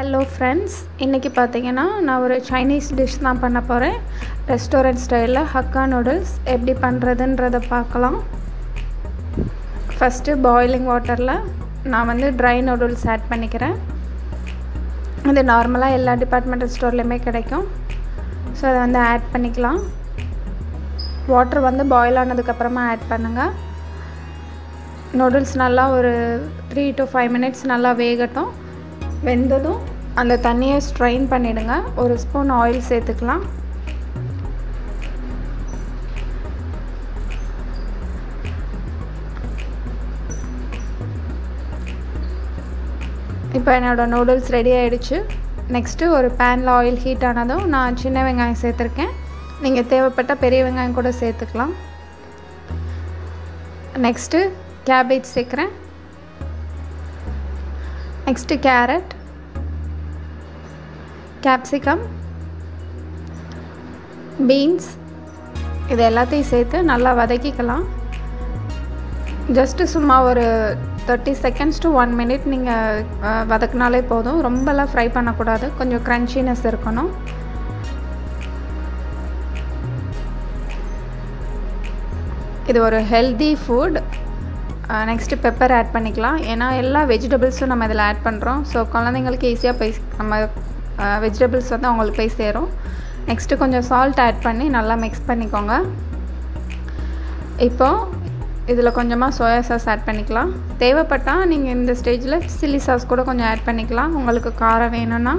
Hello friends, இன்னைக்கு பாத்தீங்கன்னா நான் ஒரு Chinese dish தான் பண்ண போறேன். Restaurant style Hakka noodles எப்படி பண்றதுன்றத பார்க்கலாம். First boiling waterல நான் வந்து dry noodles add பண்ணிக்கிறேன். இது நார்மலா எல்லா டிபார்ட்மெண்டல் ஸ்டோர்லயுமே கிடைக்கும். சோ அத வந்து add பண்ணிக்கலாம். வாட்டர் வந்து boil ஆனதுக்கு அப்புறமா add பண்ணுங்க. noodles நல்லா ஒரு 3 to 5 minutes நல்லா வேகட்டும். வெந்ததும் அந்த தண்ணியை ஸ்ட்ரெயின் பண்ணிடுங்க. ஒரு ஸ்பூன் ஆயில் சேர்த்துக்கலாம். இப்போ என்னோட நூடுல்ஸ் ரெடி ஆயிடுச்சு. நெக்ஸ்ட் ஒரு பேன்ல ஆயில் ஹீட் ஆனதும் நான் சின்ன வெங்காயம் சேர்த்திருக்கேன். நீங்க தேவைப்பட்ட பெரிய வெங்காயம் கூட சேர்த்துக்கலாம். நெக்ஸ்ட் கேபேஜ் சேர்க்கிறேன். நெக்ஸ்ட் கேரட், capsicum, beans இது எல்லாத்தையும் சேர்த்து நல்லா வதக்கிக்கலாம். ஜஸ்ட் சும்மா ஒரு 30 seconds to 1 minute நீங்க வதக்கினாலே போதும். ரொம்பலாம் ஃப்ரை பண்ண கூடாது. கொஞ்சம் கிரன்ச்சினஸ் இருக்கணும். இது ஒரு healthy food. Next pepper add பண்ணிக்கலாம். ஏன்னா எல்லா வெஜிடபிள்ஸும் நம்ம இதில் ஆட் பண்ணுறோம். ஸோ குழந்தைங்களுக்கு ஈஸியாக போய் நம்ம வெஜிடபிள்ஸ் வந்து அவங்களுக்கு போய் சேரும். நெக்ஸ்ட்டு கொஞ்சம் சால்ட் ஆட் பண்ணி நல்லா மிக்ஸ் பண்ணிக்கோங்க. இப்போது இதில் கொஞ்சமாக சோயா சாஸ் ஆட் பண்ணிக்கலாம். தேவைப்பட்டால் நீங்கள் இந்த ஸ்டேஜில் சில்லி சாஸ் கூட கொஞ்சம் ஆட் பண்ணிக்கலாம் உங்களுக்கு காரம் வேணும்னா.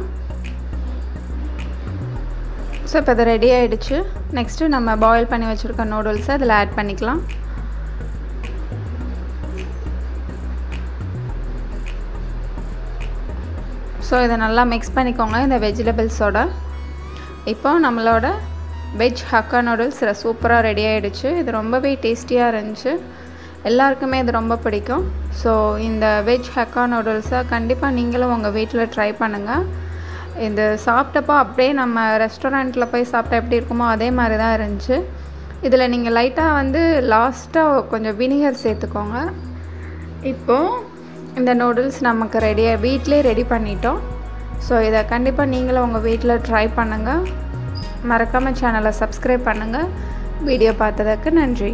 ஸோ இப்போ இது ரெடி ஆகிடுச்சு. நெக்ஸ்ட்டு நம்ம பாயில் பண்ணி வச்சுருக்க நூடுல்ஸை இதில் ஆட் பண்ணிக்கலாம். ஸோ இதை நல்லா மிக்ஸ் பண்ணிக்கோங்க இந்த வெஜிடபிள்ஸோட. இப்போ நம்மளோட வெஜ் ஹக்கா நூடுல்ஸ் சூப்பராக ரெடி ஆகிடுச்சு. இது ரொம்பவே டேஸ்டியாக இருந்துச்சு. எல்லாருக்குமே இது ரொம்ப பிடிக்கும். ஸோ இந்த வெஜ் ஹக்கா நூடுல்ஸை கண்டிப்பாக நீங்களும் உங்கள் வீட்டில் ட்ரை பண்ணுங்கள். இது சாப்பிட்டப்போ அப்படியே நம்ம ரெஸ்டாரண்ட்டில் போய் சாப்பிட்டா எப்படி இருக்குமோ அதே மாதிரி தான் இருந்துச்சு. இதில் நீங்கள் லைட்டாக வந்து லாஸ்ட்டாக கொஞ்சம் வினிகர் சேர்த்துக்கோங்க. இப்போது இந்த நூடுல்ஸ் நமக்கு வீட்டிலே ரெடி பண்ணிட்டோம். ஸோ இதை கண்டிப்பாக நீங்களும் உங்கள் வீட்டில் ட்ரை பண்ணுங்கள். மறக்காமல் சேனலை சப்ஸ்கிரைப் பண்ணுங்கள். வீடியோ பார்த்ததுக்கு நன்றி.